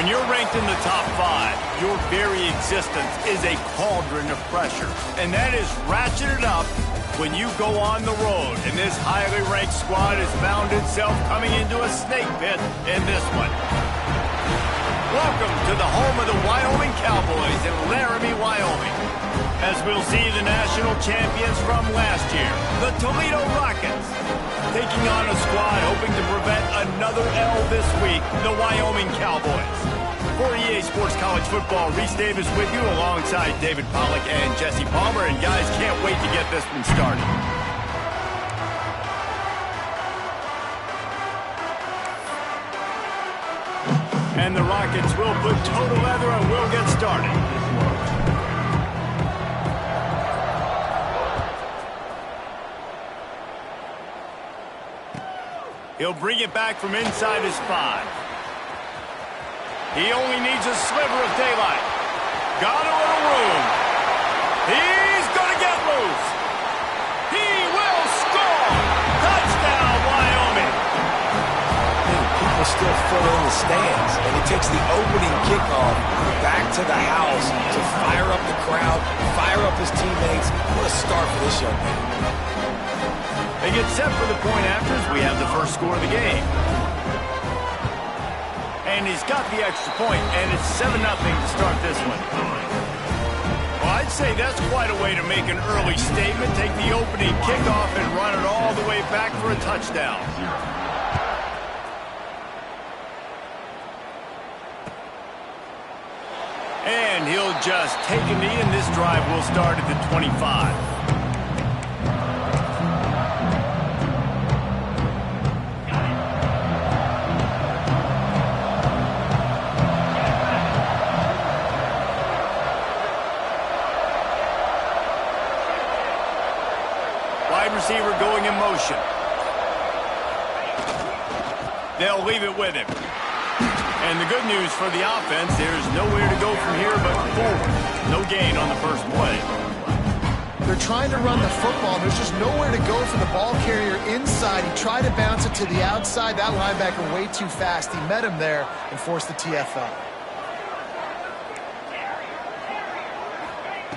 When you're ranked in the top 5, your very existence is a cauldron of pressure. And that is ratcheted up when you go on the road. And this highly ranked squad has found itself coming into a snake pit in this one. Welcome to the home of the Wyoming Cowboys in Laramie, Wyoming. As we'll see the national champions from last year, the Toledo Rockets, taking on a squad hoping to prevent another L this week, the Wyoming Cowboys. For EA Sports College Football, Reese Davis with you alongside David Pollack and Jesse Palmer. And guys, can't wait to get this one started. And the Rockets will put total leather and we'll get started. He'll bring it back from inside his 5. He only needs a sliver of daylight. Got a little room. He's going to get loose. He will score. Touchdown, Wyoming. People still fill in the stands, and it takes the opening kickoff back to the house to fire up the crowd, fire up his teammates. What a start for this young man. They get set for the point after as we have the first score of the game. And he's got the extra point, and it's 7-0 to start this one. Well, I'd say that's quite a way to make an early statement. Take the opening kickoff and run it all the way back for a touchdown. And he'll just take a knee, and this drive will start at the 25. Wide receiver going in motion. They'll leave it with him. And the good news for the offense, there's nowhere to go from here but forward. No gain on the first play. They're trying to run the football. There's just nowhere to go for the ball carrier inside. He tried to bounce it to the outside. That linebacker way too fast. He met him there and forced the TFL.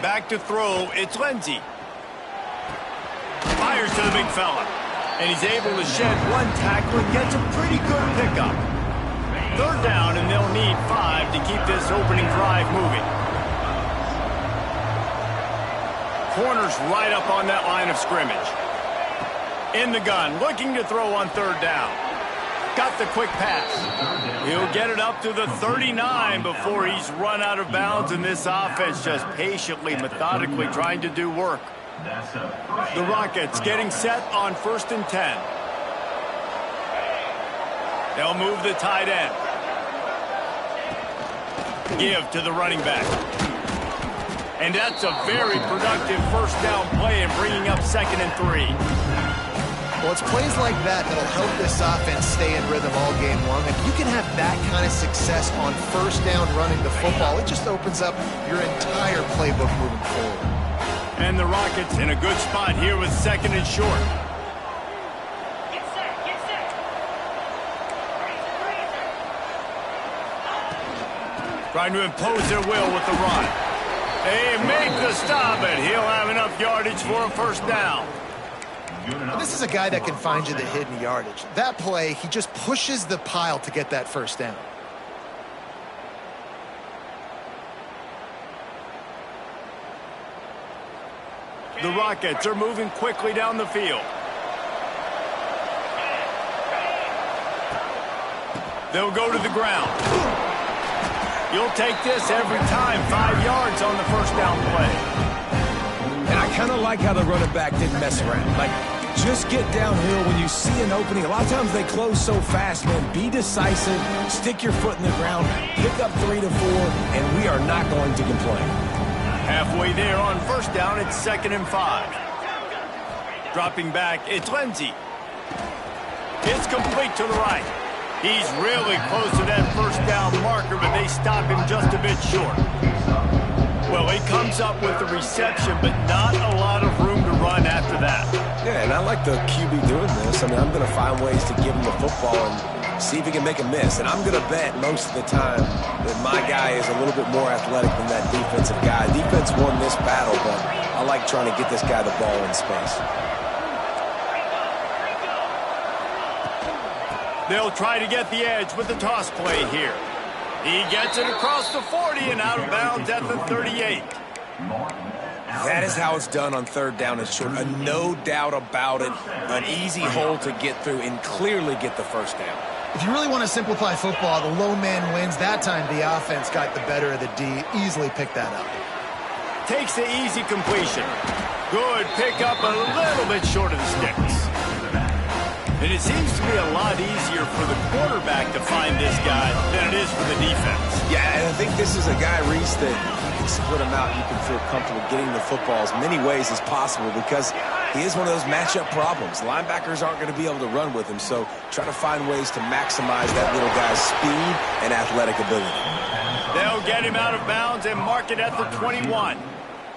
Back to throw, it's Ncaa. Fires to the big fella. And he's able to shed one tackle and gets a pretty good pickup. 3rd down, and they'll need 5 to keep this opening drive moving. Corners right up on that line of scrimmage. In the gun, looking to throw on 3rd down. Got the quick pass. He'll get it up to the 39 before he's run out of bounds, and this offense just patiently, methodically trying to do work. The Rockets getting set on 1st and 10. They'll move the tight end. Give to the running back. And that's a very productive first down play and bringing up 2nd and 3. Well, it's plays like that that'll help this offense stay in rhythm all game long. If you can have that kind of success on 1st down running the football, it just opens up your entire playbook moving forward. And the Rockets in a good spot here with 2nd and short. Trying to impose their will with the run. They make the stop, and he'll have enough yardage for a 1st down. Well, this is a guy that can find you the hidden yardage. That play, he just pushes the pile to get that 1st down. The Rockets are moving quickly down the field. They'll go to the ground. You'll take this every time. 5 yards on the 1st down play. And I kind of like how the running back didn't mess around. Like, just get downhill when you see an opening. A lot of times they close so fast, man. Be decisive, stick your foot in the ground, pick up 3 to 4, and we are not going to complain. Halfway there on 1st down, it's 2nd and 5. Dropping back, it's Ncaa. It's complete to the right. He's really close to that 1st down marker, but they stop him just a bit short. Well, he comes up with the reception, but not a lot of room to run after that. Yeah, and I like the QB doing this. I mean, I'm going to find ways to give him the football and see if he can make a miss. And I'm going to bet most of the time that my guy is a little bit more athletic than that defensive guy. Defense won this battle, but I like trying to get this guy the ball in space. They'll try to get the edge with the toss play here. He gets it across the 40 and out of bounds at the 38. That is how it's done on third down and short. No doubt about it. An easy hole to get through and clearly get the first down. If you really want to simplify football, the low man wins. That time the offense got the better of the D. Easily picked that up. Takes the easy completion. Good pickup, a little bit short of the sticks. And it seems to be a lot easier for the quarterback to find this guy than it is for the defense. Yeah, and I think this is a guy, Reese, that you can split him out. You can feel comfortable getting the football as many ways as possible because he is one of those matchup problems. Linebackers aren't going to be able to run with him, so try to find ways to maximize that little guy's speed and athletic ability. They'll get him out of bounds and mark it at the 21.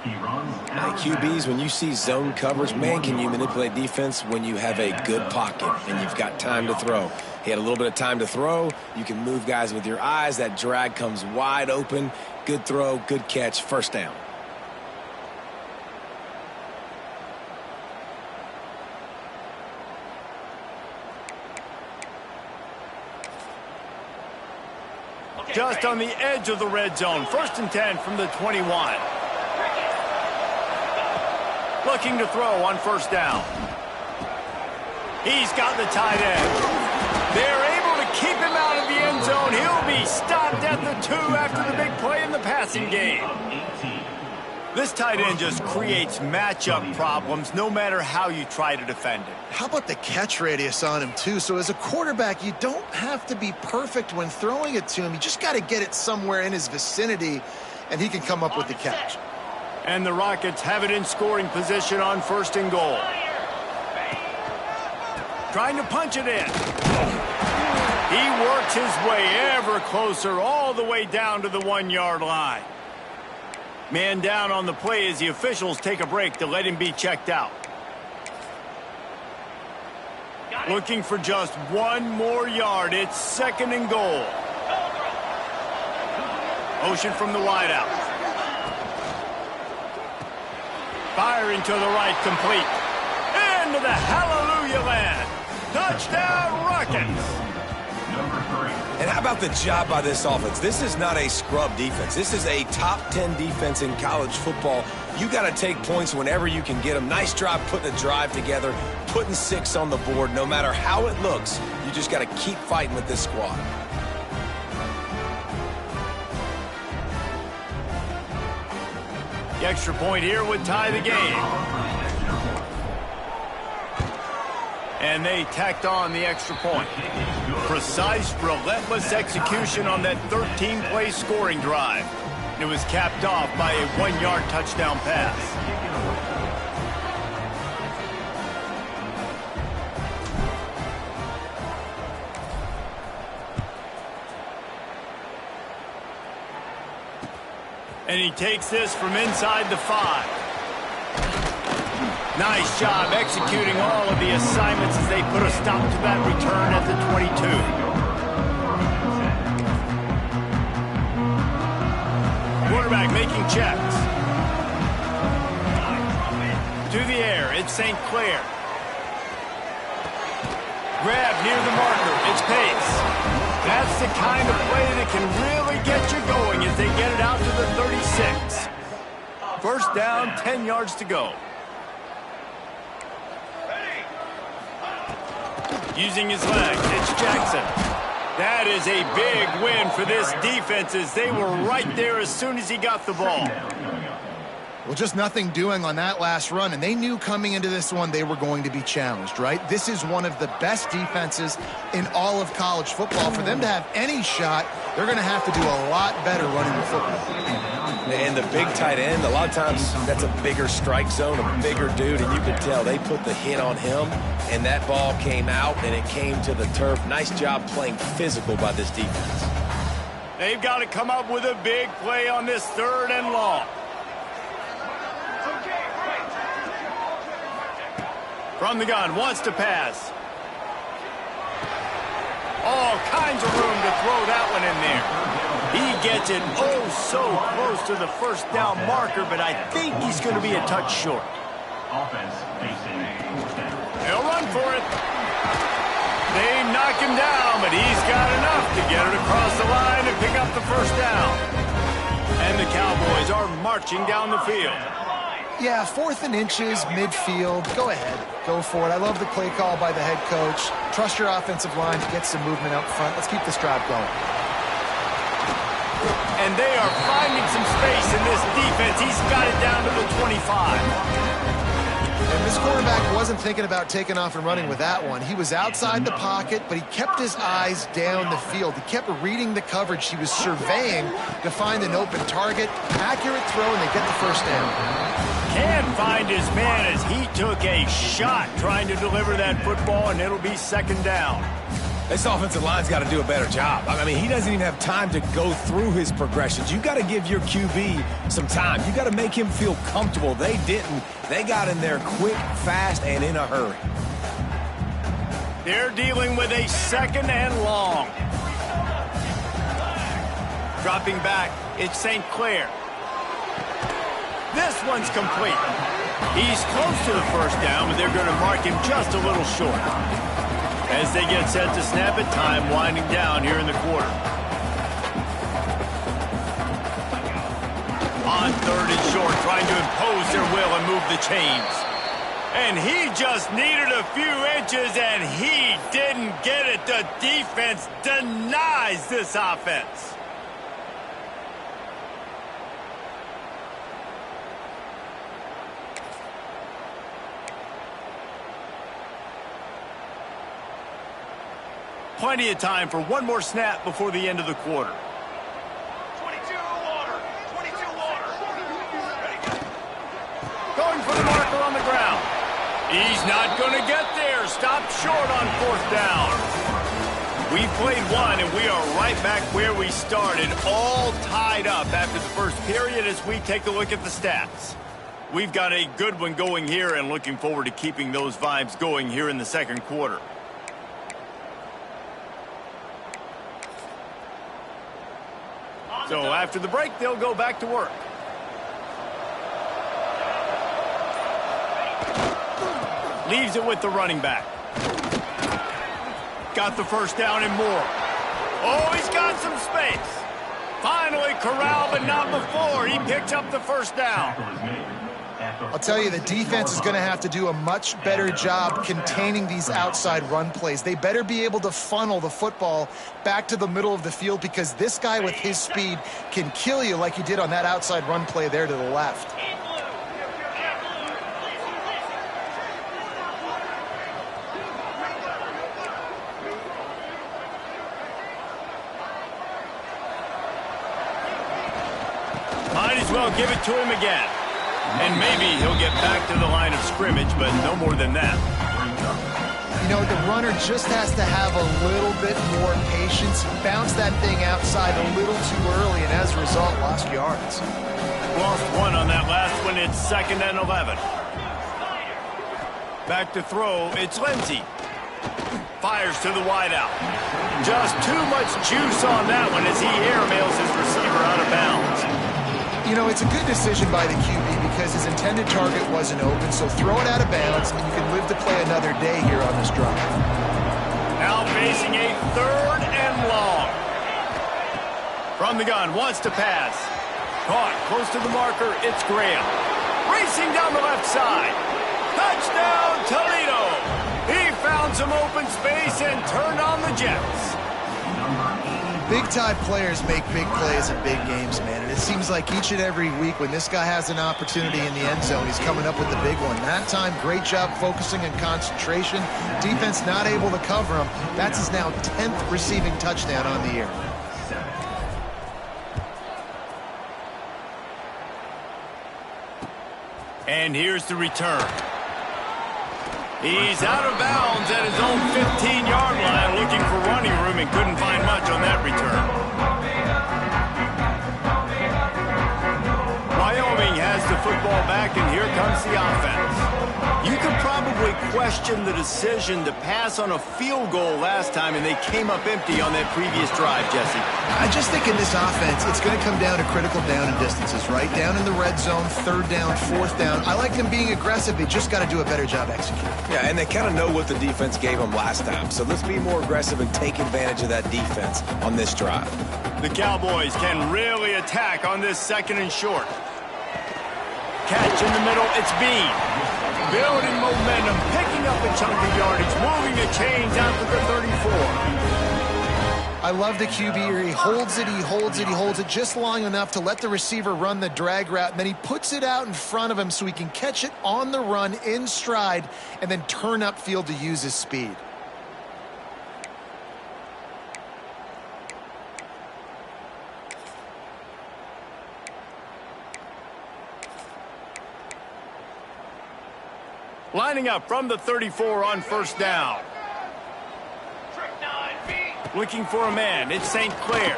Now, QBs, when you see zone coverage, man, can you manipulate defense when you have a good pocket and you've got time to throw. He had a little bit of time to throw. You can move guys with your eyes. That drag comes wide open. Good throw, good catch, first down. Just on the edge of the red zone. 1st and 10 from the 21. Looking to throw on 1st down. He's got the tight end. They're able to keep him out of the end zone. He'll be stopped at the 2 after the big play in the passing game. This tight end just creates matchup problems no matter how you try to defend it. How about the catch radius on him, too? So as a quarterback, you don't have to be perfect when throwing it to him. You just got to get it somewhere in his vicinity, and he can come up with the catch. And the Rockets have it in scoring position on 1st and goal. Trying to punch it in. He works his way ever closer all the way down to the 1-yard line. Man down on the play as the officials take a break to let him be checked out. Looking for just 1 more yard. It's 2nd and goal. Motion from the wideout. Firing to the right, complete. Into the hallelujah land. Touchdown, Rockets. And how about the job by this offense? This is not a scrub defense. This is a top 10 defense in college football. You got to take points whenever you can get them. Nice job putting a drive together, putting 6 on the board. No matter how it looks, you just got to keep fighting with this squad. The extra point here would tie the game. And they tacked on the extra point. Precise, relentless execution on that 13-play scoring drive. It was capped off by a 1-yard touchdown pass. And he takes this from inside the 5. Nice job executing all of the assignments as they put a stop to that return at the 22. Quarterback making checks. To the air, it's St. Clair. Grab near the marker, it's Pace. That's the kind of play that can really get you going as they get it out to the 36. 1st down, 10 yards to go. Using his legs, it's Jackson. That is a big win for this defense as they were right there as soon as he got the ball. Well, just nothing doing on that last run, and they knew coming into this one they were going to be challenged, right? This is one of the best defenses in all of college football. For them to have any shot, they're going to have to do a lot better running the football. And the big tight end, a lot of times that's a bigger strike zone, a bigger dude, and you could tell they put the hit on him, and that ball came out, and it came to the turf. Nice job playing physical by this defense. They've got to come up with a big play on this 3rd and long. From the gun, wants to pass. All kinds of room to throw that one in there. He gets it oh so close to the first down marker, but I think he's going to be a touch short. Offense facing fourth down. He'll run for it. They knock him down, but he's got enough to get it across the line and pick up the first down. And the Cowboys are marching down the field. Yeah, 4th and inches, midfield. Go ahead. Go for it. I love the play call by the head coach. Trust your offensive line to get some movement up front. Let's keep this drive going. And they are finding some space in this defense. He's got it down to the 25. And this quarterback wasn't thinking about taking off and running with that one. He was outside the pocket, but he kept his eyes down the field. He kept reading the coverage. He was surveying to find an open target. Accurate throw, and they get the first down. Can't find his man as he took a shot trying to deliver that football, and it'll be second down. This offensive line's got to do a better job. I mean, he doesn't even have time to go through his progressions. You got to give your QB some time. You got to make him feel comfortable. They didn't. They got in there quick, fast, and in a hurry. They're dealing with a second and long. Dropping back, it's St. Clair. This one's complete. He's close to the first down, but they're going to mark him just a little short. As they get set to snap it, time winding down here in the quarter. On 3rd and short, trying to impose their will and move the chains. And he just needed a few inches, and he didn't get it. The defense denies this offense. Plenty of time for one more snap before the end of the quarter. 22 water. 22 water. Going for the marker on the ground. He's not going to get there. Stopped short on 4th down. We played one, and we are right back where we started, all tied up after the first period as we take a look at the stats. We've got a good one going here and looking forward to keeping those vibes going here in the second quarter. So after the break, they'll go back to work. Leaves it with the running back. Got the first down and more. Oh, he's got some space. Finally corralled, but not before. He picks up the first down. I'll tell you, the defense is going to have to do a much better job containing these outside run plays. They better be able to funnel the football back to the middle of the field because this guy with his speed can kill you like he did on that outside run play there to the left. Might as well give it to him again. And maybe he'll get back to the line of scrimmage, but no more than that. You know, the runner just has to have a little bit more patience. Bounce that thing outside a little too early, and as a result, lost yards. Lost one on that last one. It's 2nd and 11. Back to throw. It's Lindsey. Fires to the wideout. Just too much juice on that one as he airmails his receiver out of bounds. You know, it's a good decision by the QB because his intended target wasn't open, so throw it out of bounds, and you can live to play another day here on this drive. Now facing a 3rd and long. From the gun, wants to pass. Caught close to the marker, it's Graham. Racing down the left side. Touchdown, Toledo! He found some open space and turned on the Jets. Big-time players make big plays in big games, man, and it seems like each and every week when this guy has an opportunity in the end zone, he's coming up with the big one. That time, great job focusing and concentration. Defense not able to cover him. That's his now 10th receiving touchdown on the year. And here's the return. He's out of bounds at his own 15-yard line, looking for running room and couldn't find much on that return. Wyoming has the football back, and here comes the offense. You could probably question question the decision to pass on a field goal last time, and they came up empty on that previous drive, Jesse. I just think in this offense, it's going to come down to critical down and distances, right? Down in the red zone, third down, fourth down. I like them being aggressive. They just got to do a better job executing. Yeah, and they kind of know what the defense gave them last time. So let's be more aggressive and take advantage of that defense on this drive. The Cowboys can really attack on this second and short. Catch in the middle, it's Bean. Building momentum, picking up a chunk of yardage, moving the chains out to the 34. I love the QB here. He holds it, he holds it, he holds it just long enough to let the receiver run the drag route, and then he puts it out in front of him so he can catch it on the run in stride and then turn upfield to use his speed. Lining up from the 34 on first down. Looking for a man. It's St. Clair.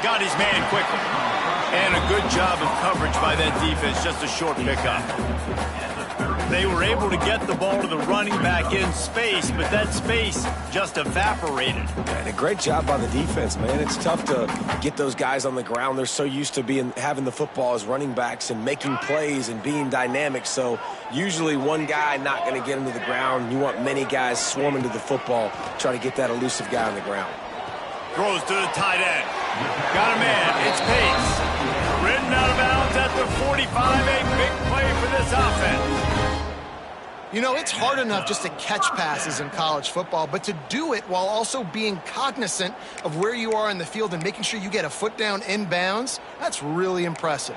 Got his man quickly. And a good job of coverage by that defense. Just a short pickup. They were able to get the ball to the running back in space, but that space just evaporated. And a great job by the defense, man. It's tough to get those guys on the ground. They're so used to having the football as running backs and making plays and being dynamic. So usually one guy not going to get him to the ground. You want many guys swarming to the football, try to get that elusive guy on the ground. Throws to the tight end. Got a man. It's Pace. Ridden out of bounds at the 45. A big play for this offense. You know, it's hard enough just to catch passes in college football, but to do it while also being cognizant of where you are in the field and making sure you get a foot down inbounds, that's really impressive.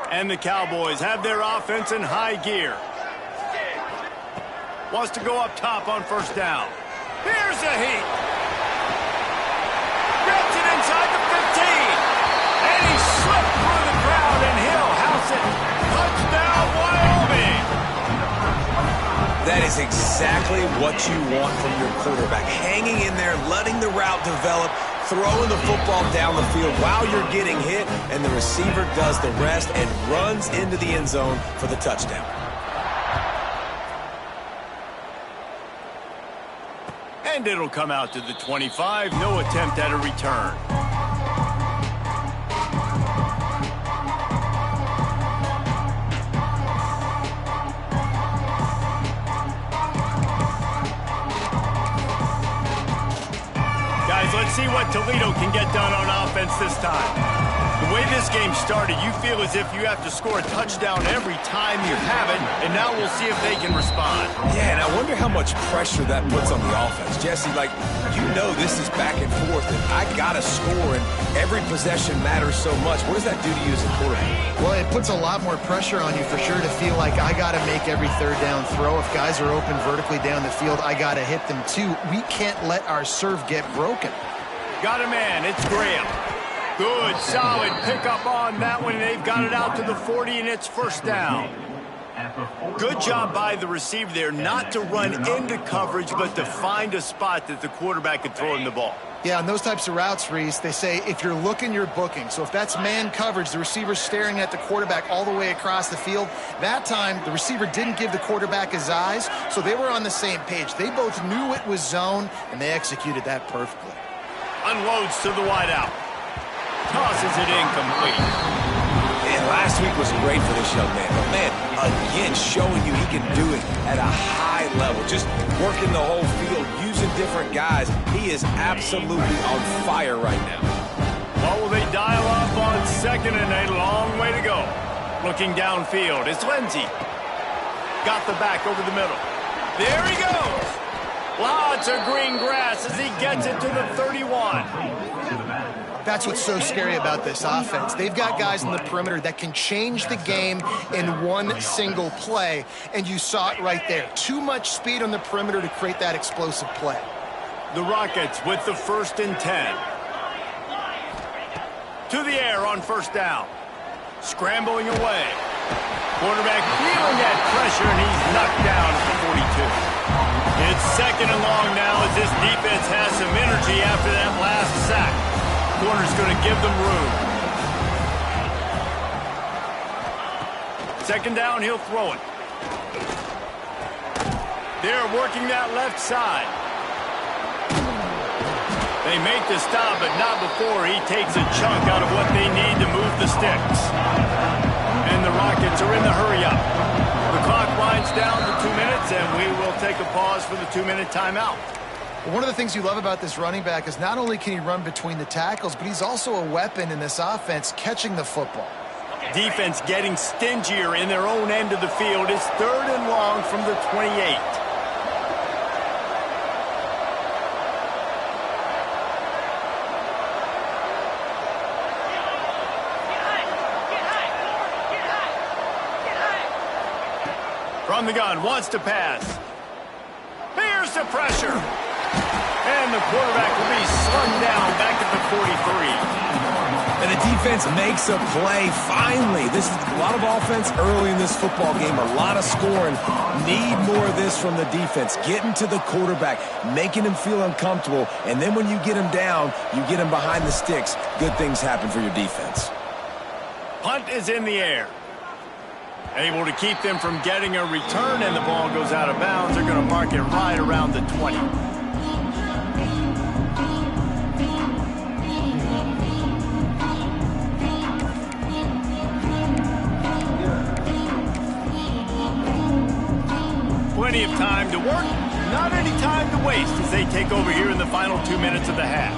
And the Cowboys have their offense in high gear. Wants to go up top on first down. Here's a heat. Grabs it inside the 15. And he slipped through the crowd, and he'll house it. Touchdown, Wyoming. That is exactly what you want from your quarterback. Hanging in there, letting the route develop, throwing the football down the field while you're getting hit, and the receiver does the rest and runs into the end zone for the touchdown. And it'll come out to the 25. No attempt at a return. Let's see what Toledo can get done on offense this time. The way this game started, you feel as if you have to score a touchdown every time you have it, and now we'll see if they can respond. Yeah, and I wonder how much pressure that puts on the offense. Jesse, you know this is back and forth, and I got to score, and every possession matters so much. What does that do to you as a quarterback? Well, it puts a lot more pressure on you for sure to feel like I got to make every third down throw. If guys are open vertically down the field, I got to hit them too. We can't let our serve get broken. Got a man. It's Graham. Good, solid pickup on that one. They've got it out to the 40, and it's first down. Good job by the receiver there not to run into coverage, but to find a spot that the quarterback could throw him the ball. Yeah, on those types of routes, Reese, they say if you're looking, you're booking. So if that's man coverage, the receiver's staring at the quarterback all the way across the field. That time, the receiver didn't give the quarterback his eyes, so they were on the same page. They both knew it was zone, and they executed that perfectly. Unloads to the wideout. Tosses it incomplete. Man, last week was great for this young man. But man, again, showing you he can do it at a high level. Just working the whole field, using different guys. He is absolutely on fire right now. What will they dial up on second and a long way to go? Looking downfield, it's Lindsey. Got the back over the middle. There he goes. Lots of green grass as he gets it to the 31. That's what's so scary about this offense. They've got guys in the perimeter that can change the game in one single play, and you saw it right there. Too much speed on the perimeter to create that explosive play. The Rockets with the 1st and 10. To the air on first down. Scrambling away. Quarterback feeling that pressure, and he's knocked down at the 42. It's second and long now as this defense has some energy after that last sack. Corner's going to give them room. Second down, he'll throw it. They're working that left side. They make the stop, but not before he takes a chunk out of what they need to move the sticks. And the Rockets are in the hurry-up. The clock winds down to 2 minutes, and we will take a pause for the 2-minute timeout. One of the things you love about this running back is not only can he run between the tackles, but he's also a weapon in this offense catching the football. Defense getting stingier in their own end of the field. It's 3rd and long from the 28. From the gun, wants to pass. Here's the pressure. And the quarterback will be slung down back at the 43. And the defense makes a play, finally. This is a lot of offense early in this football game, a lot of scoring. Need more of this from the defense. Getting to the quarterback, making him feel uncomfortable, and then when you get him down, you get him behind the sticks. Good things happen for your defense. Punt is in the air. Able to keep them from getting a return, and the ball goes out of bounds. They're going to mark it right around the 20. Plenty of time to work, not any time to waste as they take over here in the final 2 minutes of the half.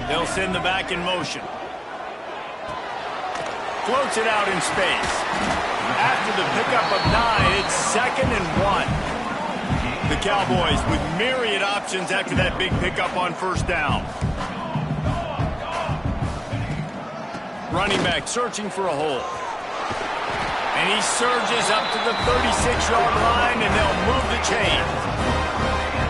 They'll send the back in motion. Floats it out in space. After the pickup of 9, it's 2nd and 1. The Cowboys with myriad options after that big pickup on 1st down. Running back searching for a hole. And he surges up to the 36-yard line, and they'll move the chain.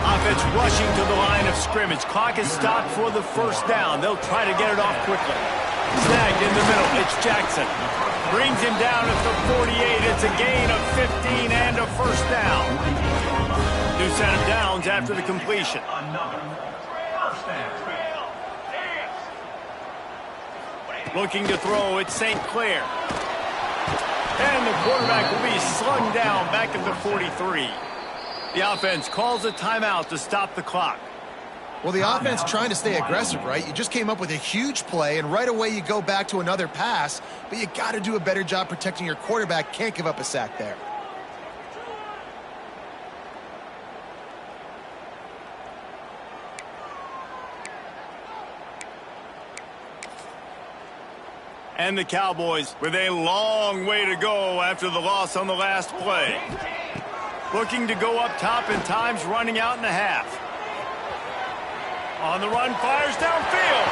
Offense rushing to the line of scrimmage. Clock is stopped for the 1st down. They'll try to get it off quickly. Snagged in the middle. It's Jackson. Brings him down at the 48. It's a gain of 15 and a 1st down. New set of downs after the completion. Looking to throw, it's St. Clair. And the quarterback will be slung down back at the 43. The offense calls a timeout to stop the clock. Well, the offense trying to stay aggressive, right? You just came up with a huge play, and right away you go back to another pass, but you got to do a better job protecting your quarterback. Can't give up a sack there. And the Cowboys with a long way to go after the loss on the last play. Looking to go up top, and time's running out in the half. On the run, fires downfield.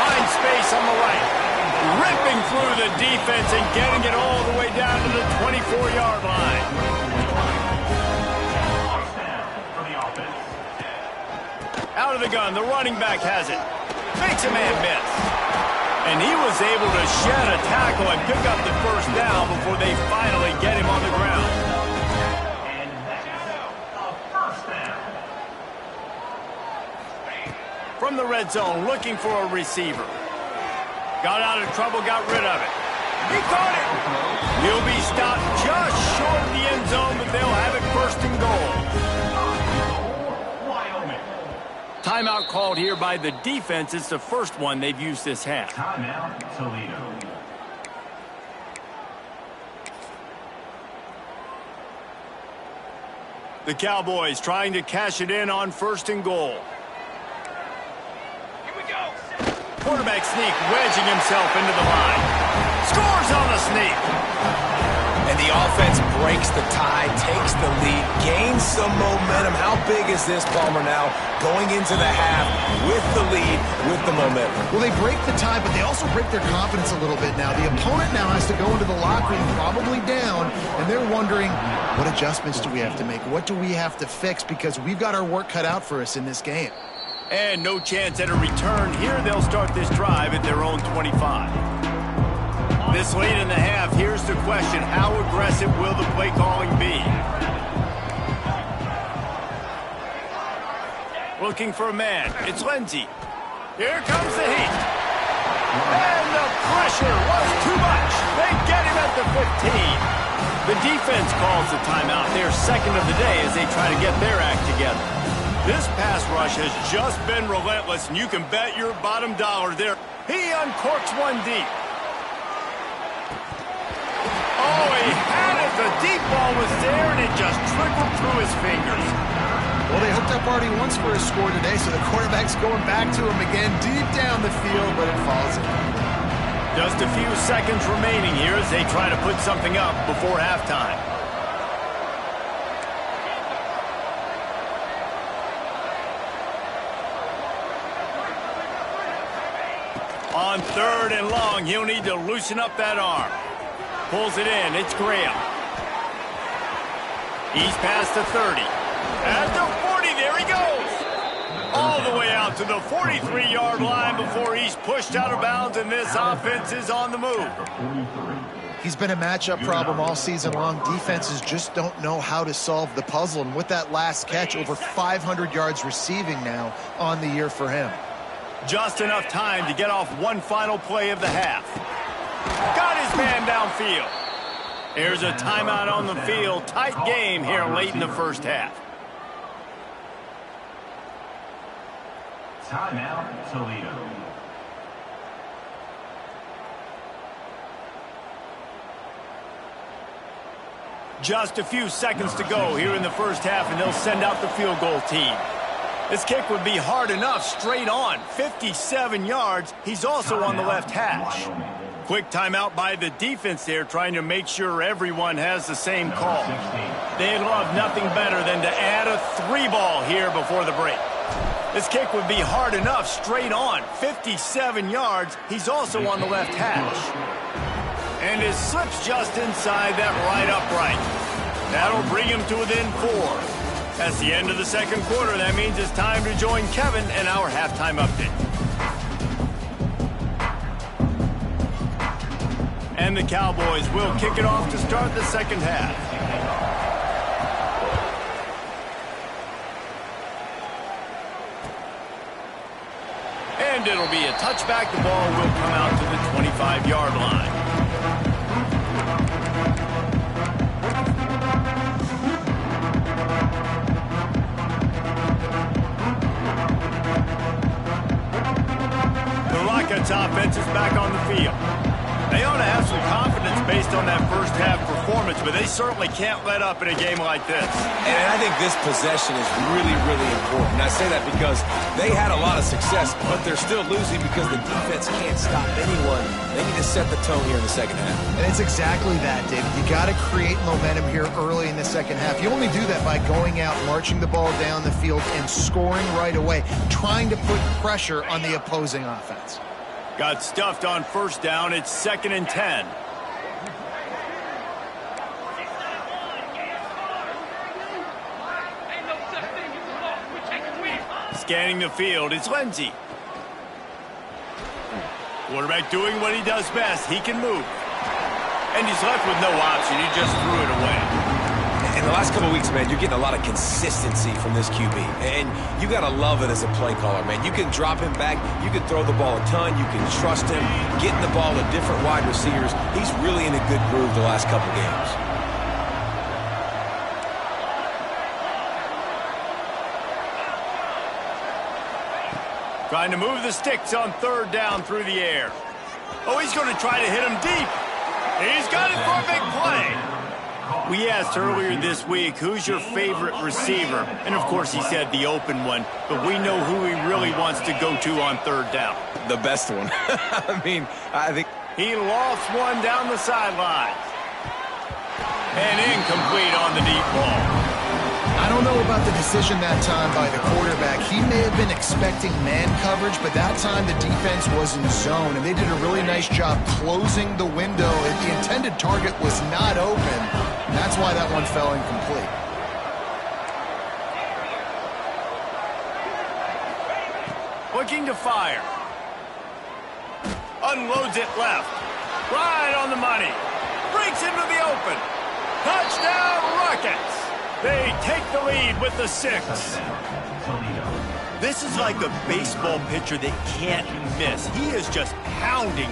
Finds space on the right. Ripping through the defense and getting it all the way down to the 24-yard line. Out of the gun, the running back has it. Makes a man miss. And he was able to shed a tackle and pick up the 1st down before they finally get him on the ground. From the red zone, looking for a receiver. Got out of trouble, got rid of it. He caught it. He'll be stopped just short of the end zone, but they'll have it 1st and goal. Timeout called here by the defense. It's the first one they've used this half. Timeout, Toledo. The Cowboys trying to cash it in on 1st and goal. Quarterback sneak, wedging himself into the line. Scores on the sneak. And the offense breaks the tie, takes the lead, gains some momentum. How big is this, Palmer, now? Going into the half with the lead, with the momentum. Well, they break the tie, but they also break their confidence a little bit now. The opponent now has to go into the locker room probably down, and they're wondering, what adjustments do we have to make? What do we have to fix? Because we've got our work cut out for us in this game. And no chance at a return here. They'll start this drive at their own 25. This late in the half, here's the question. How aggressive will the play calling be? Looking for a man. It's Lindsey. Here comes the heat. And the pressure was too much. They get him at the 15. The defense calls the timeout. They're second of the day as they try to get their act together. This pass rush has just been relentless, and you can bet your bottom dollar there. He uncorks one deep. Oh, he had it. The deep ball was there, and it just trickled through his fingers. Well, they hooked up already once for a score today, so the quarterback's going back to him again deep down the field, but it falls in. Just a few seconds remaining here as they try to put something up before halftime. On 3rd and long, he'll need to loosen up that arm. Pulls it in. It's Graham. He's past the 30. At the 40, there he goes. All the way out to the 43-yard line before he's pushed out of bounds, and this offense is on the move. He's been a matchup problem all season long. Defenses just don't know how to solve the puzzle, and with that last catch, over 500 yards receiving now on the year for him. Just enough time to get off one final play of the half. Got his man downfield. Here's a timeout on the field. Tight game here late in the first half. Timeout, Toledo. Just a few seconds to go here in the first half, and they'll send out the field goal team. This kick would be hard enough, straight on. 57 yards. He's also on the left hash. Quick timeout by the defense there, trying to make sure everyone has the same call. They'd love nothing better than to add a 3-ball here before the break. This kick would be hard enough, straight on. 57 yards. He's also on the left hash. And it slips just inside that right upright. That'll bring him to within 4. That's the end of the second quarter. That means it's time to join Kevin and our halftime update. And the Cowboys will kick it off to start the second half. And it'll be a touchback. The ball will come out to the 25-yard line. Offense is back on the field. They ought to have some confidence based on that first half performance, but they certainly can't let up in a game like this. And I think this possession is really, really important. I say that because they had a lot of success, but they're still losing because the defense can't stop anyone. They need to set the tone here in the second half. And it's exactly that, David. You got to create momentum here early in the second half. You only do that by going out, marching the ball down the field, and scoring right away, trying to put pressure on the opposing offense. Got stuffed on first down. It's 2nd and 10. Scanning the field, it's Ncaa. Quarterback doing what he does best. He can move. And he's left with no option. He just threw it away. In the last couple of weeks, man, you're getting a lot of consistency from this QB. And you got to love it as a play caller, man. You can drop him back. You can throw the ball a ton. You can trust him. Getting the ball to different wide receivers. He's really in a good groove the last couple games. Trying to move the sticks on 3rd down through the air. Oh, he's going to try to hit him deep. He's got it for a big play. We asked earlier this week, who's your favorite receiver? And, of course, he said the open one. But we know who he really wants to go to on 3rd down. The best one. I think he lofts one down the sideline. And incomplete on the deep ball. I don't know about the decision that time by the quarterback. He may have been expecting man coverage, but that time the defense was in zone, and they did a really nice job closing the window. The intended target was not open, and that's why that one fell incomplete. Looking to fire. Unloads it left. Right on the money. Breaks into the open. Touchdown, Rockets. They take the lead with the 6. This is like a baseball pitcher that can't miss. He is just pounding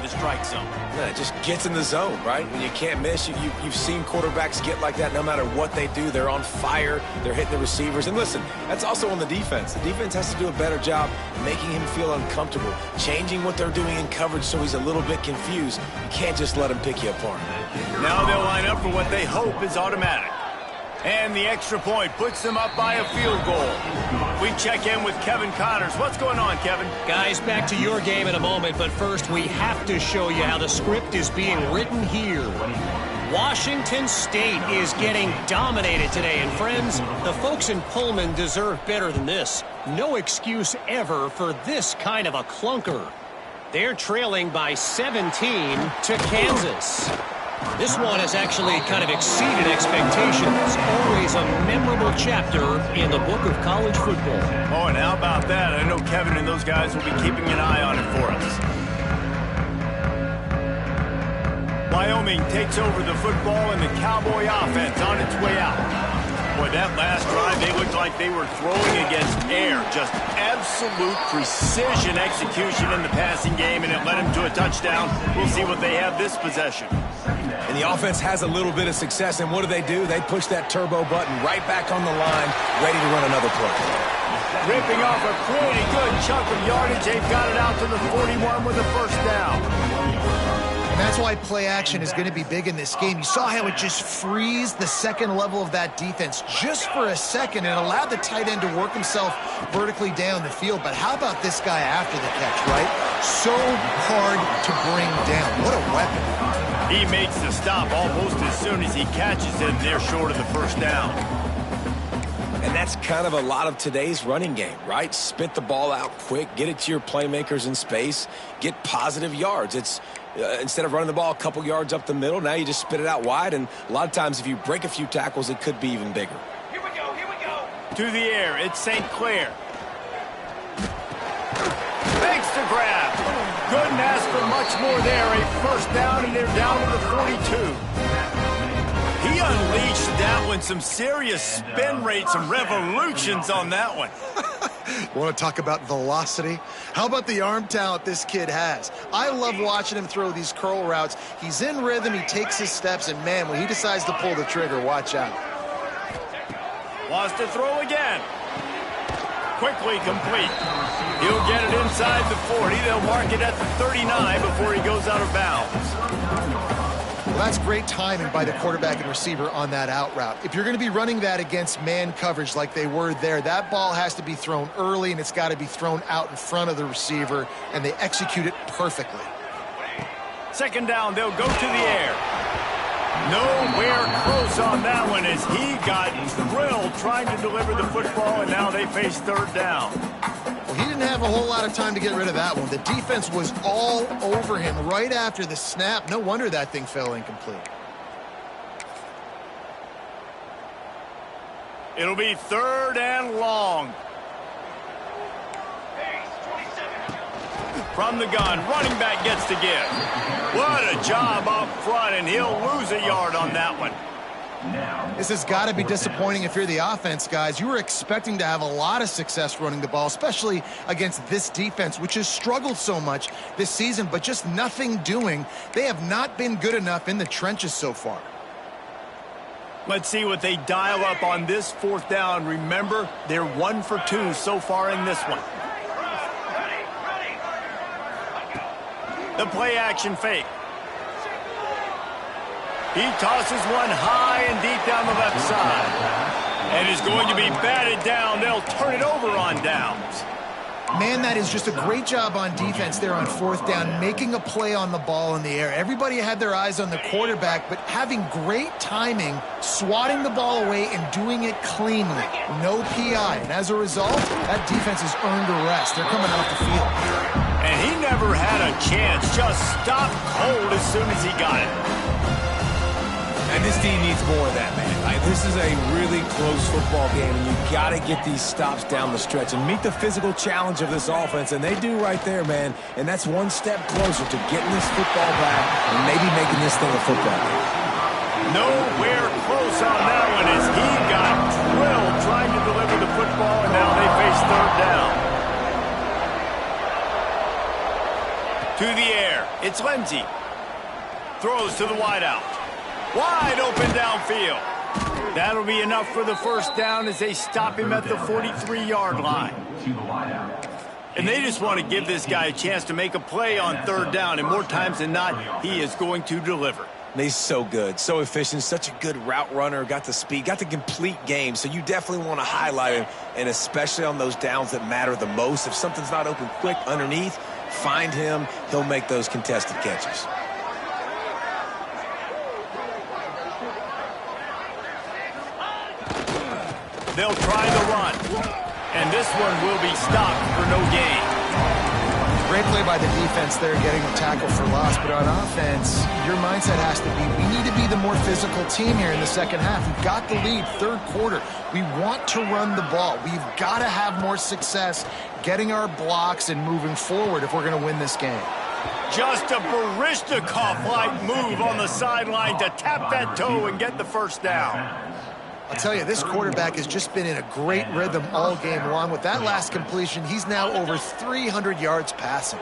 the strike zone. Yeah, it just gets in the zone, right? When you can't miss, you've seen quarterbacks get like that no matter what they do. They're on fire. They're hitting the receivers. And listen, that's also on the defense. The defense has to do a better job making him feel uncomfortable, changing what they're doing in coverage so he's a little bit confused. You can't just let him pick you apart. Now they'll line up for what they hope is automatic. And the extra point puts them up by a field goal. We check in with Kevin Connors. What's going on, Kevin? Guys, back to your game in a moment, but first we have to show you how the script is being written here. Washington State is getting dominated today, and friends, the folks in Pullman deserve better than this. No excuse ever for this kind of a clunker. They're trailing by 17 to Kansas. This one has actually kind of exceeded expectations. Always a memorable chapter in the book of college football. Oh, and how about that? I know Kevin and those guys will be keeping an eye on it for us. Wyoming takes over the football and the Cowboy offense on its way out. Boy, that last drive, they looked like they were throwing against air. Just absolute precision execution in the passing game, and it led them to a touchdown. We'll see what they have this possession. And the offense has a little bit of success, and what do? They push that turbo button right back on the line, ready to run another play. Ripping off a pretty good chunk of yardage. They've got it out to the 41 with a first down. And that's why play action is going to be big in this game. You saw how it just frees the second level of that defense just for a second and allowed the tight end to work himself vertically down the field. But how about this guy after the catch, right? So hard to bring down. What a weapon. He makes the stop almost as soon as he catches it, and they're short of the first down. And that's kind of a lot of today's running game, right? Spit the ball out quick, get it to your playmakers in space, get positive yards. It's instead of running the ball a couple yards up the middle, now you just spit it out wide, and a lot of times if you break a few tackles, it could be even bigger. Here we go, here we go. To the air, it's St. Clair. Thanks to grab. Couldn't ask for much more there. A first down, and they're down to the 42. He unleashed that one. Some serious spin rates, some revolutions on that one. Want to talk about velocity? How about the arm talent this kid has? I love watching him throw these curl routes. He's in rhythm, he takes his steps, and man, when he decides to pull the trigger, watch out. Wants to throw again. Quickly complete. He'll get it inside the 40. They'll mark it at the 39 before he goes out of bounds. Well, that's great timing by the quarterback and receiver on that out route. If you're going to be running that against man coverage like they were there, that ball has to be thrown early, and it's got to be thrown out in front of the receiver, and they execute it perfectly. Second down, they'll go to the air. Nowhere close on that one as he got drilled trying to deliver the football, and now they face third down. Well, he didn't have a whole lot of time to get rid of that one. The defense was all over him right after the snap. No wonder that thing fell incomplete. It'll be third and long. From the gun, running back gets to give. What a job up front, and he'll lose a yard on that one. This has got to be disappointing if you're the offense, guys. You were expecting to have a lot of success running the ball, especially against this defense, which has struggled so much this season, but just nothing doing. They have not been good enough in the trenches so far. Let's see what they dial up on this fourth down. Remember, they're 1 for 2 so far in this one. The play action fake. He tosses one high and deep down the left side. And is going to be batted down. They'll turn it over on downs. Man, that is just a great job on defense there on fourth down, making a play on the ball in the air. Everybody had their eyes on the quarterback, but having great timing, swatting the ball away and doing it cleanly. No PI. And as a result, that defense has earned a rest. They're coming off the field. And he never had a chance. Just stopped cold as soon as he got it. And this team needs more of that, man. This is a really close football game, and you've got to get these stops down the stretch and meet the physical challenge of this offense, and they do right there, man. And that's one step closer to getting this football back and maybe making this thing a football game. Nowhere close on that one as he got drilled trying to deliver the football, and now they face third down. To the air, it's Ncaa. Throws to the wideout. Wide open downfield. That'll be enough for the first down as they stop him at the 43-yard line. And they just want to give this guy a chance to make a play on third down, and more times than not, he is going to deliver. He's so good, so efficient, such a good route runner, got the speed, got the complete game, so you definitely want to highlight him, and especially on those downs that matter the most. If something's not open quick underneath, find him, he'll make those contested catches. They'll try the run, and this one will be stopped for no gain. Great play by the defense there, getting the tackle for loss. But on offense, your mindset has to be, we need to be the more physical team here in the second half. We've got the lead, third quarter. We want to run the ball. We've got to have more success getting our blocks and moving forward if we're going to win this game. Just a Barishnikov-like move on the sideline to tap that toe and get the first down. I'll tell you, this quarterback has just been in a great rhythm all game long. With that last completion, he's now over 300 yards passing.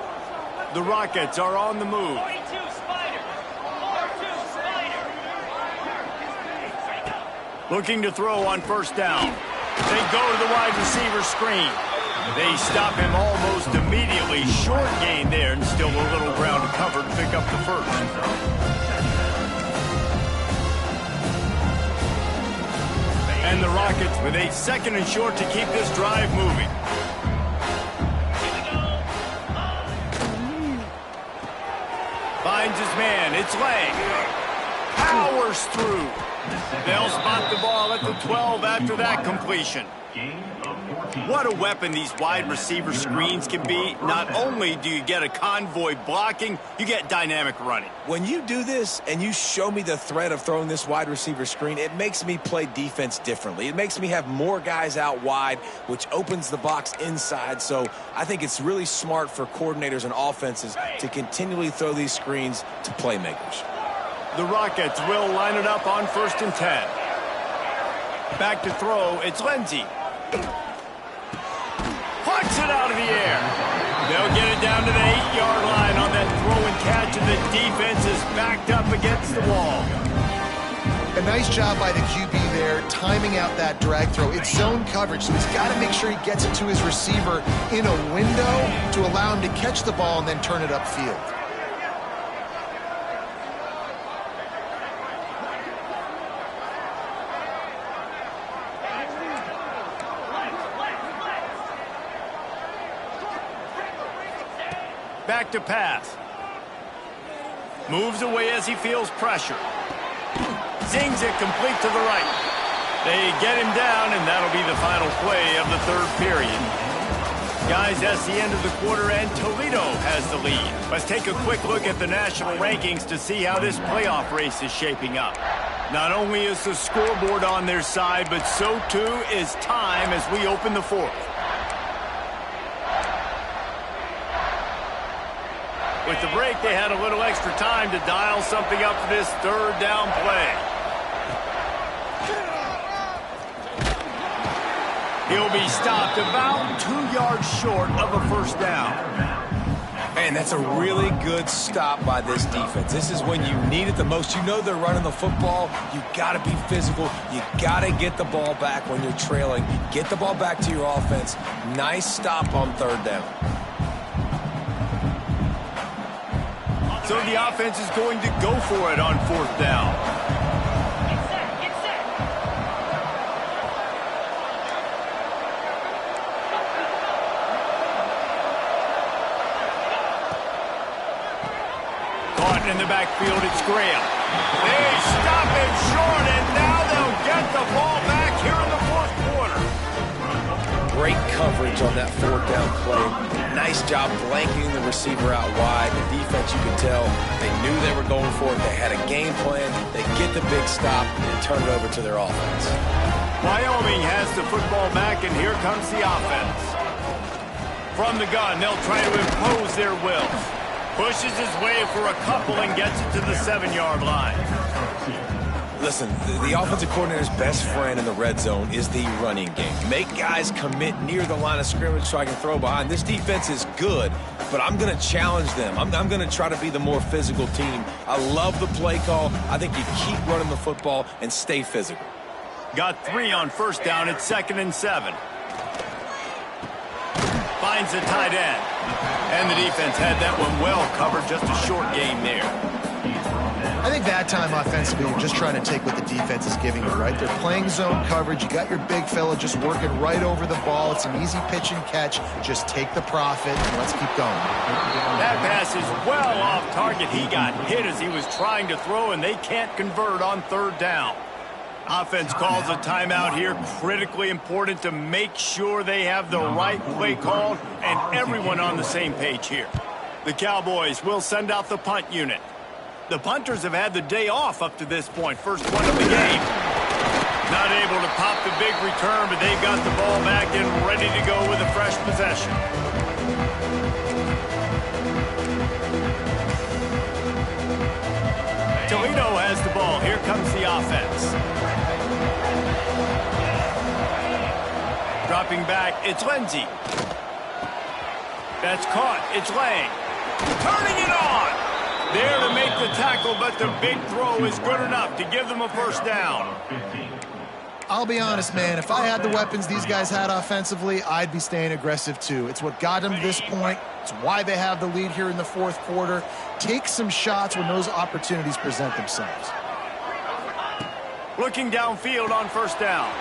The Rockets are on the move. Looking to throw on first down. They go to the wide receiver screen. They stop him almost immediately. Short gain there, and still a little ground to cover to pick up the first. And the Rockets with a second and short to keep this drive moving. Finds his man. It's Lang. Powers through. They'll spot the ball at the 12 after that completion. What a weapon these wide receiver screens can be. Not only do you get a convoy blocking, you get dynamic running. When you do this and you show me the threat of throwing this wide receiver screen, it makes me play defense differently. It makes me have more guys out wide, which opens the box inside. So I think it's really smart for coordinators and offenses to continually throw these screens to playmakers. The Rockets will line it up on 1st and 10. Back to throw, it's Ncaa. Plucks it out of the air. They'll get it down to the 8-yard line on that throw and catch, and the defense is backed up against the wall. A nice job by the QB there, timing out that drag throw. It's zone coverage, so he's got to make sure he gets it to his receiver in a window to allow him to catch the ball and then turn it upfield. Back to pass. Moves away as he feels pressure. Zings it complete to the right. They get him down, and that'll be the final play of the third period. Guys, that's the end of the quarter, and Toledo has the lead. Let's take a quick look at the national rankings to see how this playoff race is shaping up. Not only is the scoreboard on their side, but so too is time as we open the fourth. With the break, they had a little extra time to dial something up for this third down play. He'll be stopped about 2 yards short of a first down. Man, that's a really good stop by this defense. This is when you need it the most. You know they're running the football. You got to be physical. You got to get the ball back when you're trailing. Get the ball back to your offense. Nice stop on third down. So the offense is going to go for it on fourth down. Get set. Caught in the backfield, it's Graham. They stop him short, and now they'll get the ball back here in the fourth quarter. Great coverage on that fourth down play. Nice job blanketing the receiver out wide. The defense, you could tell, they knew they were going for it. They had a game plan. They get the big stop and turn it over to their offense. Wyoming has the football back, and here comes the offense. From the gun, they'll try to impose their will. Pushes his way for a couple and gets it to the 7-yard line. Listen, the offensive coordinator's best friend in the red zone is the running game. Make guys commit near the line of scrimmage so I can throw behind. This defense is good, but I'm going to challenge them. I'm going to try to be the more physical team. I love the play call. I think you keep running the football and stay physical. Got 3 on first down. It's 2nd and 7. Finds the tight end. And the defense had that one well covered. Just a short game there. I think that time offensively, you're just trying to take what the defense is giving you, right? They're playing zone coverage. You got your big fella just working right over the ball. It's an easy pitch and catch. Just take the profit and let's keep going. That pass is well off target. He got hit as he was trying to throw, and they can't convert on 3rd down. Offense calls a timeout here. Critically important to make sure they have the right play called and everyone on the same page here. The Cowboys will send out the punt unit. The punters have had the day off up to this point. First one of the game. Not able to pop the big return, but they've got the ball back and ready to go with a fresh possession. Toledo has the ball. Here comes the offense. Dropping back, it's Lindsey. That's caught. It's Lang. Turning it on. There to make the tackle, but the big throw is good enough to give them a first down. I'll be honest, man. If I had the weapons these guys had offensively, I'd be staying aggressive too. It's what got them to this point. It's why they have the lead here in the 4th quarter. Take some shots when those opportunities present themselves. Looking downfield on first down.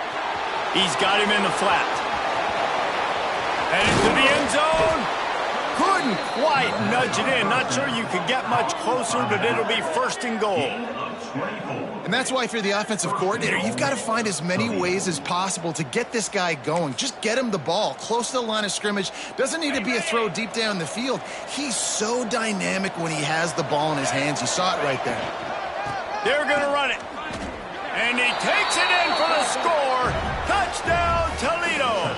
He's got him in the flat. And into the end zone. Couldn't quite nudge it in. Not sure you could get much closer, but it'll be 1st and goal. And that's why if you're the offensive coordinator, you've got to find as many ways as possible to get this guy going. Just get him the ball close to the line of scrimmage. Doesn't need to be a throw deep down the field. He's so dynamic when he has the ball in his hands. You saw it right there. They're going to run it. And he takes it in for the score. Touchdown, Toledo.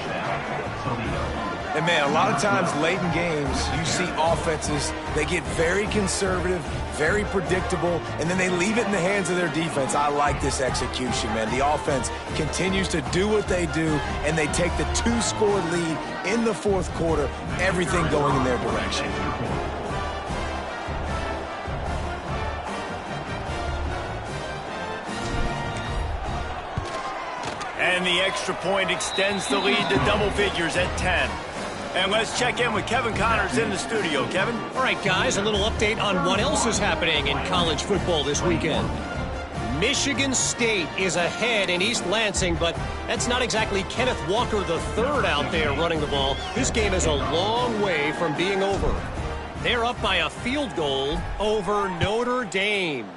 And, man, a lot of times late in games, you see offenses, they get very conservative, very predictable, and then they leave it in the hands of their defense. I like this execution, man. The offense continues to do what they do, and they take the 2-score lead in the 4th quarter, everything going in their direction. And the extra point extends the lead to double figures at 10. And let's check in with Kevin Connors in the studio. Kevin? All right, guys, a little update on what else is happening in college football this weekend. Michigan State is ahead in East Lansing, but that's not exactly Kenneth Walker III out there running the ball. This game is a long way from being over. They're up by a field goal over Notre Dame.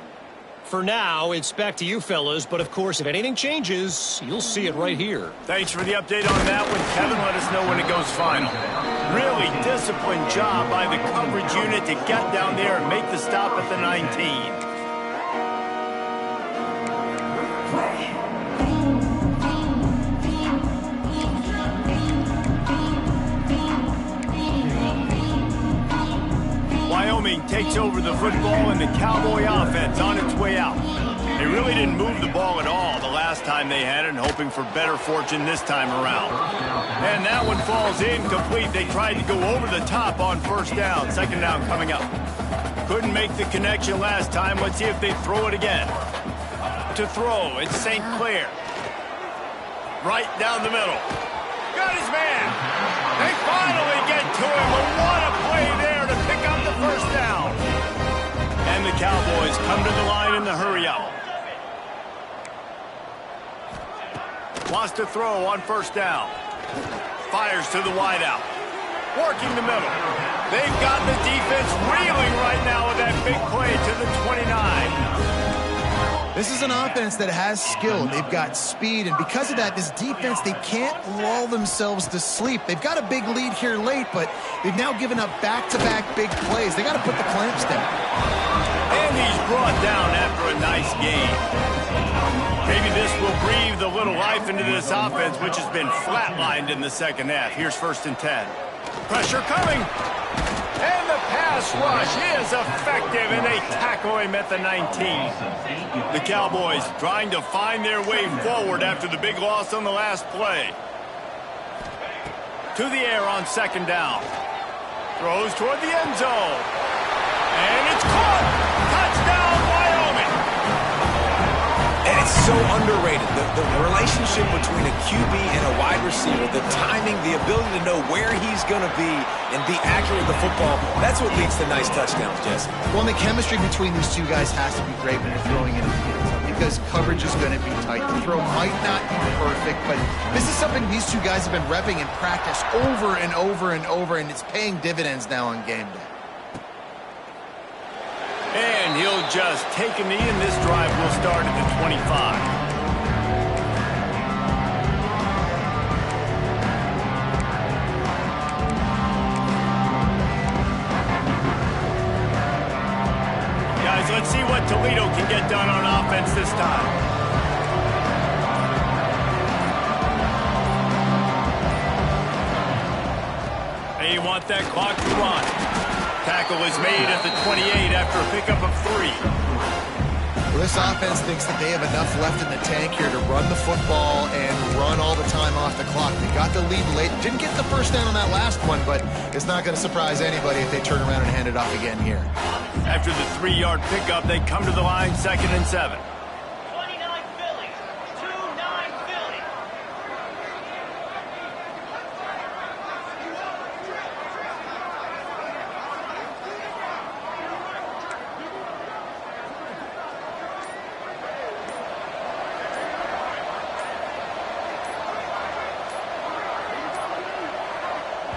For now, it's back to you fellas, but of course, if anything changes, you'll see it right here. Thanks for the update on that one, Kevin. Let us know when it goes final. Really disciplined job by the coverage unit to get down there and make the stop at the 19. Wyoming takes over the football and the Cowboy offense on its way out. They really didn't move the ball at all the last time they had it, and hoping for better fortune this time around. And that one falls incomplete. They tried to go over the top on first down. 2nd down coming up. Couldn't make the connection last time. Let's see if they throw it again. To throw, it's St. Clair. Right down the middle. Got his man. They finally get to him. But what a play there to pick up the first down. And the Cowboys come to the line in the hurry-up. Wants to throw on first down. Fires to the wideout. Working the middle. They've got the defense reeling right now with that big play to the 29. This is an offense that has skill. They've got speed, and because of that, this defense, they can't lull themselves to sleep. They've got a big lead here late, but they've now given up back-to-back big plays. They got to put the clamps down. And he's brought down after a nice game. Maybe this will breathe a little life into this offense, which has been flatlined in the second half. Here's 1st and 10. Pressure coming. And the pass rush is effective, and they tackle him at the 19. The Cowboys trying to find their way forward after the big loss on the last play. To the air on second down. Throws toward the end zone. And it's caught. Touchdown, Wyoming. And it's so underrated. The relationship between a QB and a wide receiver, the timing, the ability to know where he's going to be and be accurate with the football, that's what leads to nice touchdowns, Jesse. Well, and the chemistry between these two guys has to be great when you're throwing in the field because coverage is going to be tight. The throw might not be perfect, but this is something these two guys have been repping in practice over and over and over, and it's paying dividends now on game day. And he'll just take a knee, and this drive will start at the 25. Guys, let's see what Toledo can get done on offense this time. They want that clock to run. Tackle is made at the 28 after a pickup of 3. Well, this offense thinks that they have enough left in the tank here to run the football and run all the time off the clock. They got the lead late. Didn't get the first down on that last one, but it's not going to surprise anybody if they turn around and hand it off again here. After the 3-yard pickup, they come to the line, 2nd and 7. 29 Philly. 2-9 Philly.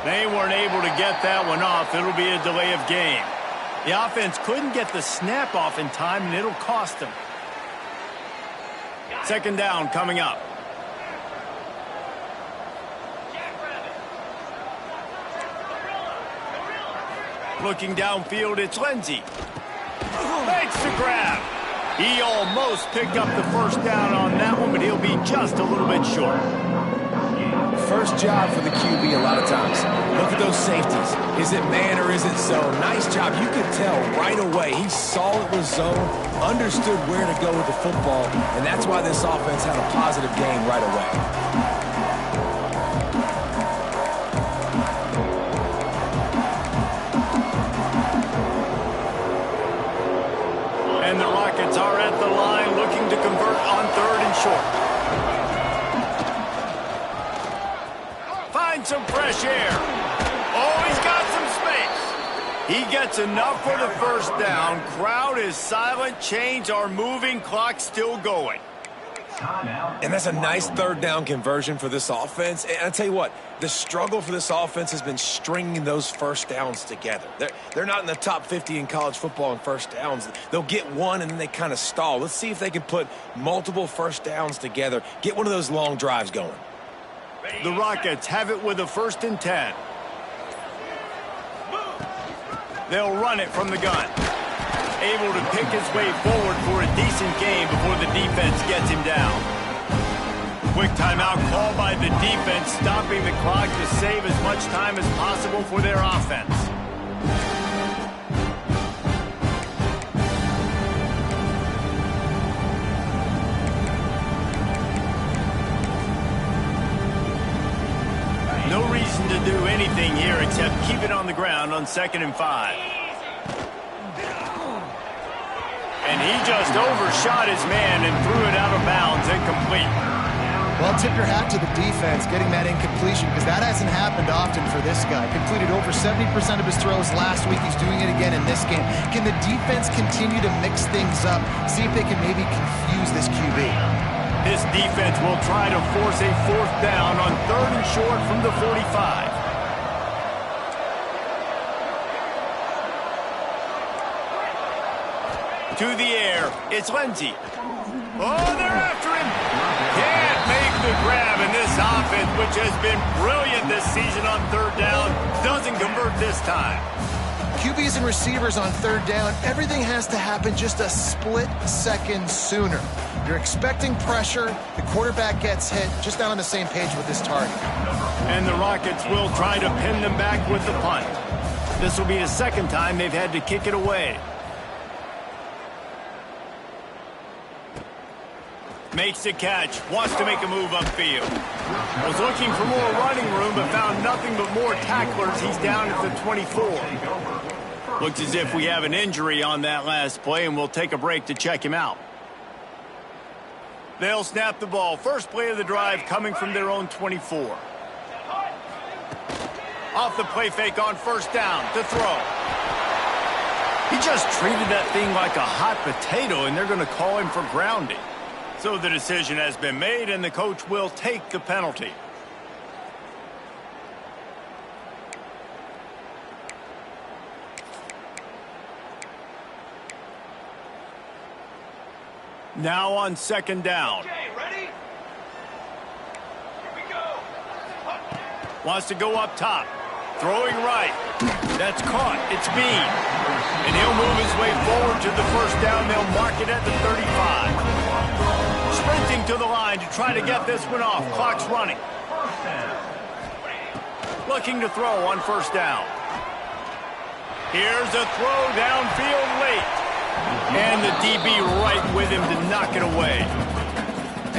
They weren't able to get that one off. It'll be a delay of game. The offense couldn't get the snap off in time, and it'll cost them. 2nd down coming up. Looking downfield, it's Lindsey. Makes the grab. He almost picked up the first down on that one, but he'll be just a little bit short. First job for the QB a lot of times. Look at those safeties. Is it man or is it zone? Nice job. You could tell right away. He saw it was zone, understood where to go with the football, and that's why this offense had a positive game right away. And the Rockets are at the line looking to convert on 3rd and short. Find some fresh air. Oh, he's got some space. He gets enough for the first down. Crowd is silent. Chains are moving. Clock still going. And that's a nice 3rd down conversion for this offense. And I'll tell you what, the struggle for this offense has been stringing those first downs together. They're not in the top 50 in college football in first downs. They'll get one and then they kind of stall. Let's see if they can put multiple first downs together, get one of those long drives going. The Rockets have it with a 1st and 10. They'll run it from the gun. Able to pick his way forward for a decent game before the defense gets him down. Quick timeout called by the defense, stopping the clock to save as much time as possible for their offense. No reason to do anything here except keep it on the ground on 2nd and 5. And he just overshot his man and threw it out of bounds, incomplete. Well, tip your hat to the defense getting that incompletion because that hasn't happened often for this guy. Completed over 70% of his throws last week. He's doing it again in this game. Can the defense continue to mix things up, see if they can maybe confuse this QB? This defense will try to force a 4th down on 3rd and short from the 45. To the air, it's Lindsey. Oh, they're after him. Can't make the grab, and this offense, which has been brilliant this season on 3rd down, doesn't convert this time. QBs and receivers on 3rd down, everything has to happen just a split second sooner. You're expecting pressure, the quarterback gets hit, just not on the same page with this target. And the Rockets will try to pin them back with the punt. This will be the second time they've had to kick it away. Makes the catch, wants to make a move upfield. Was looking for more running room, but found nothing but more tacklers. He's down at the 24. Looks as if we have an injury on that last play, and we'll take a break to check him out. They'll snap the ball. First play of the drive coming from their own 24. Off the play fake on first down to throw. He just treated that thing like a hot potato, and they're going to call him for grounding. So the decision has been made, and the coach will take the penalty. Now on second down. Okay, ready? Here we go. Wants to go up top. Throwing right. That's caught. It's Bean. And he'll move his way forward to the first down. They'll mark it at the 35. Sprinting to the line to try to get this one off. Clock's running. Looking to throw on first down. Here's a throw downfield late. And the DB right with him to knock it away.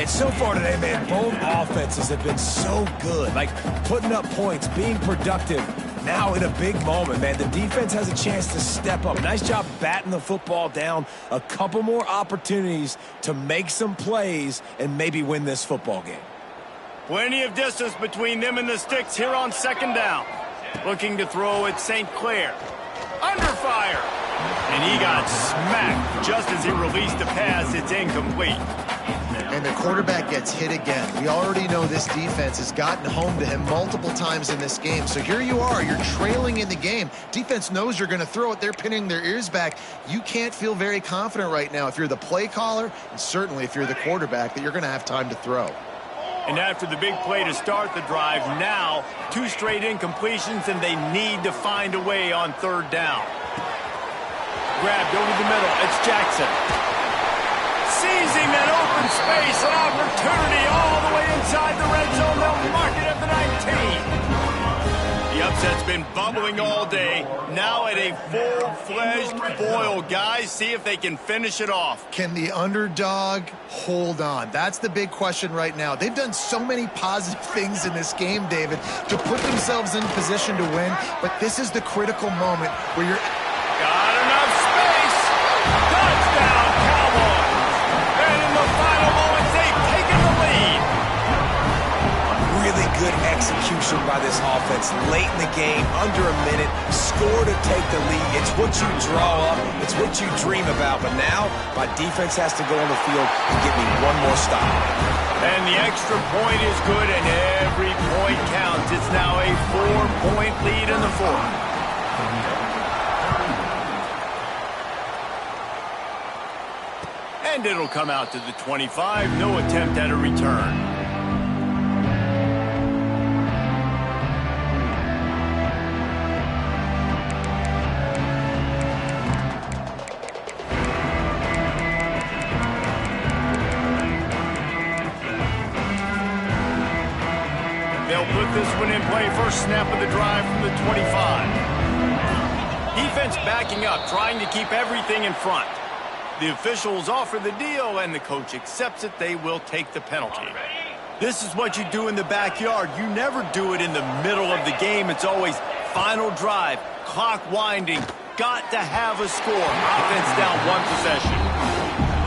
And so far today, man, both offenses have been so good. Like, putting up points, being productive. Now in a big moment, man, the defense has a chance to step up. Nice job batting the football down. A couple more opportunities to make some plays and maybe win this football game. Plenty of distance between them and the sticks here on second down. Looking to throw at St. Clair. Under fire. And he got smacked just as he released the pass. It's incomplete. And the quarterback gets hit again. We already know this defense has gotten home to him multiple times in this game. So here you are, you're trailing in the game. Defense knows you're going to throw it. They're pinning their ears back. You can't feel very confident right now if you're the play caller, and certainly if you're the quarterback, that you're going to have time to throw. And after the big play to start the drive, now 2 straight incompletions, and they need to find a way on third down. Grabbed over the middle. It's Jackson. Seizing that open space, an opportunity all the way inside the red zone. They'll mark it at the 19. The upset's been bubbling all day. Now at a full-fledged boil. Guys, see if they can finish it off. Can the underdog hold on? That's the big question right now. They've done so many positive things in this game, David, to put themselves in position to win, but this is the critical moment where you're... Got enough space. Touchdown, Cowboys. And in the final moments, they've taken the lead. Really good execution by this offense late in the game, under a minute, score to take the lead. It's what you draw up, it's what you dream about, but now my defense has to go on the field and give me one more stop. And the extra point is good, and every point counts. It's now a 4-point lead in the fourth. And it'll come out to the 25. No attempt at a return. They'll put this one in play. First snap of the drive from the 25. Defense backing up, trying to keep everything in front. The officials offer the deal, and the coach accepts it. They will take the penalty. This is what you do in the backyard. You never do it in the middle of the game. It's always final drive, clock winding, got to have a score. Offense down 1 possession.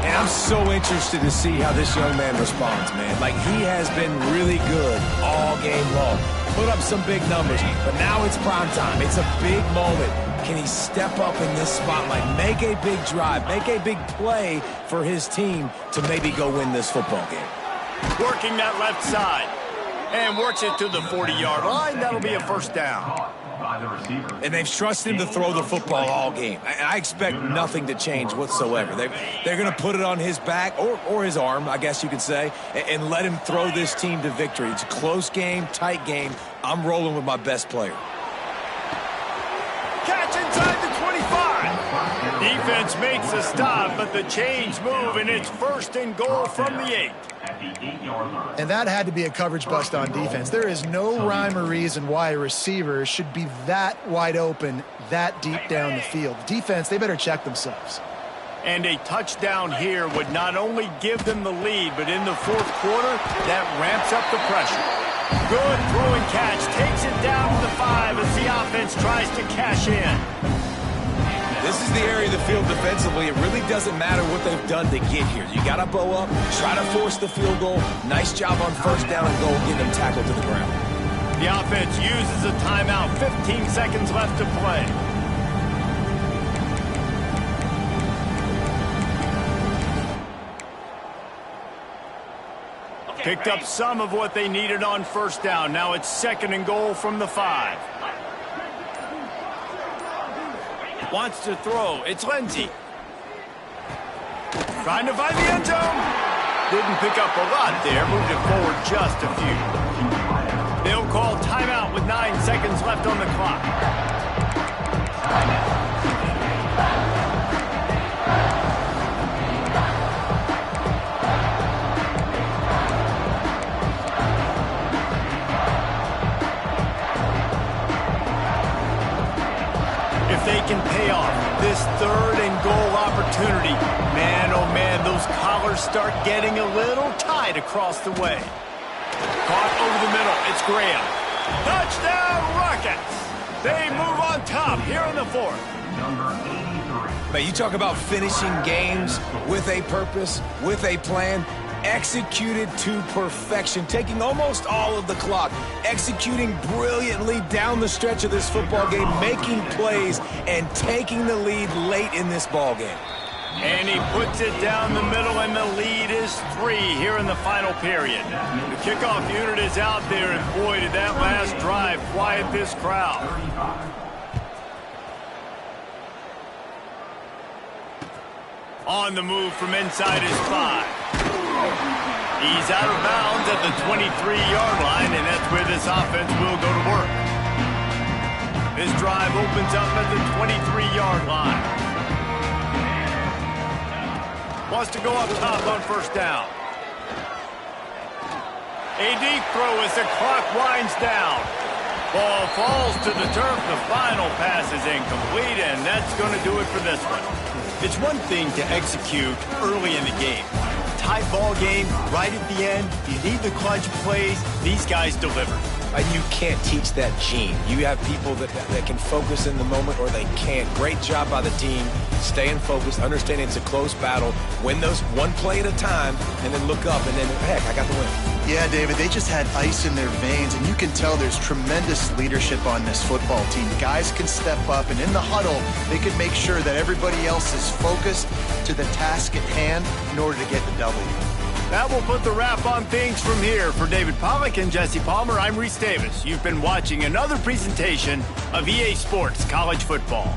And I'm so interested to see how this young man responds, man. Like, he has been really good all game long. Put up some big numbers, but now it's prime time. It's a big moment. Can he step up in this spotlight, make a big drive, make a big play for his team to maybe go win this football game? Working that left side. And works it to the 40-yard line. That'll be a first down. And they've trusted him to throw the football all game. I expect nothing to change whatsoever. They're going to put it on his back, or his arm, I guess you could say, and let him throw this team to victory. It's a close game, tight game. I'm rolling with my best player. Catch inside the 25. offense makes a stop, but the chains move, and it's 1st and goal from the 8. And that had to be a coverage bust on defense. There is no rhyme or reason why a receiver should be that wide open, that deep down the field. Defense, they better check themselves. And a touchdown here would not only give them the lead, but in the 4th quarter, that ramps up the pressure. Good throw and catch, takes it down to the 5 as the offense tries to cash in. This is the area of the field defensively. It really doesn't matter what they've done to get here. You got to bow up, try to force the field goal. Nice job on 1st down and goal, getting them tackled to the ground. The offense uses a timeout. 15 seconds left to play. Picked up some of what they needed on 1st down. Now it's 2nd and goal from the 5. Wants to throw. It's Lindsey. Trying to find the end zone. Didn't pick up a lot there. Moved it forward just a few. They'll call timeout with 9 seconds left on the clock. They can pay off this 3rd and goal opportunity. Man, oh man, those collars start getting a little tight across the way. Caught over the middle. It's Graham. Touchdown, Rockets! They move on top here in the 4th. Man, you talk about finishing games with a purpose, with a plan. Executed to perfection, taking almost all of the clock, executing brilliantly down the stretch of this football game, making plays, and taking the lead late in this ball game. And he puts it down the middle, and the lead is 3 here in the final period. The kickoff unit is out there, and boy, did that last drive quiet this crowd. On the move from inside his 5. He's out of bounds at the 23-yard line, and that's where this offense will go to work. This drive opens up at the 23-yard line. Wants to go up top on 1st down. A deep throw as the clock winds down. Ball falls to the turf. The final pass is incomplete, and that's going to do it for this one. It's one thing to execute early in the game. Tight ball game, right at the end. You need the clutch plays. These guys deliver. And you can't teach that gene. You have people that can focus in the moment or they can't. Great job by the team, staying focused, understanding it's a close battle, win those one play at a time, and then look up, and then, heck, I got the win. Yeah, David, they just had ice in their veins, and you can tell there's tremendous leadership on this football team. Guys can step up, and in the huddle, they can make sure that everybody else is focused to the task at hand in order to get the W. That will put the wrap on things from here. For David Pollack and Jesse Palmer, I'm Reese Davis. You've been watching another presentation of EA Sports College Football.